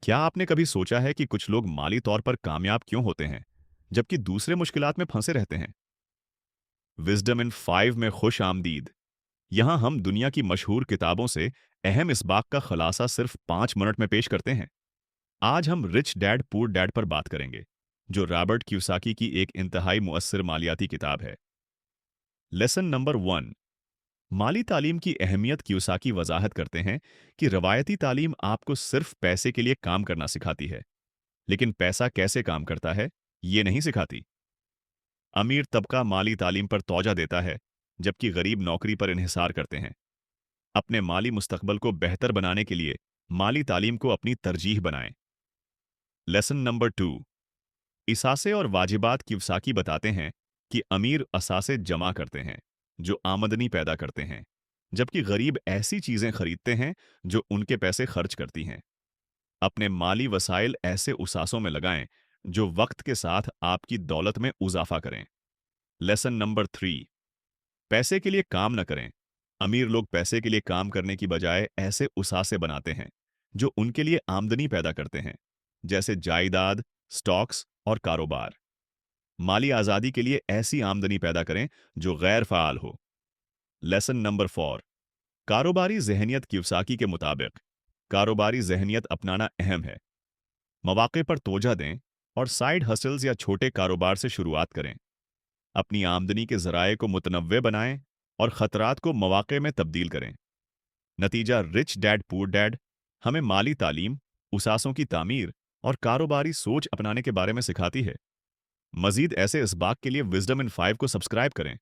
क्या आपने कभी सोचा है कि कुछ लोग माली तौर पर कामयाब क्यों होते हैं, जबकि दूसरे मुश्किलात में फंसे रहते हैं? विजडम इन 5 में खुश आमदीद। यहाँ हम दुनिया की मशहूर किताबों से अहम इसबाक का खुलासा सिर्फ 5 मिनट में पेश करते हैं। आज हम रिच डैड पुअर डैड पर बात करेंगे, जो रॉबर्ट क्यूसाकी की एक इंतहाई मुअस्सिर मालियाती किताब है। Lesson number 1। माली तालीम की अहमियत। क्यूसाकी वजाहत करते हैं कि रवायती तालीम आपको सिर्फ पैसे के लिए काम करना सिखाती है, लेकिन पैसा कैसे काम करता है, ये नहीं सिखाती। अमीर तबका माली तालीम पर तौजा देता है, जबकि गरीब नौकरी पर इन्हिसार करते हैं। अपने माली मुस्तकबल को बेहतर बनाने के लिए माली तालीम को अपनी तरजीह बनाएं। Lesson number 2। इसासे और वाजिबात। किवसाकी बताते हैं कि अमीर असासे जमा करते हैं, जो आमदनी पैदा करते हैं, जबकि गरीब ऐसी चीजें खरीदते हैं जो उनके पैसे खर्च करती हैं। अपने माली वसाइल ऐसे उसासों में लगाएं जो वक्त के साथ आपकी दौलत में इजाफा करें। Lesson number 3। पैसे के लिए काम न करें। अमीर लोग पैसे के लिए काम करने की बजाय ऐसे उसासे बनाते हैं जो उनके लिए आमदनी पैदा करते हैं, जैसे जायदाद, स्टॉक्स और कारोबार। माली आज़ादी के लिए ऐसी आमदनी पैदा करें जो गैर फ़ाल हो। Lesson number 4। कारोबारी जहनियत। किवसाकी के मुताबिक कारोबारी जहनियत अपनाना अहम है। मौके पर तोजा दें और साइड हसल्स या छोटे कारोबार से शुरुआत करें। अपनी आमदनी के ज़राए को मुतनव्वे बनाएं और ख़तरात को मौके में तब्दील करें। नतीजा रिच डैड पुअर डैड हमें माली तालीम, उसासों की तामीर और कारोबारी सोच अपनाने के बारे में सिखाती है। मज़ीद ऐसे इसबाक के लिए विजडम इन 5 को सब्सक्राइब करें।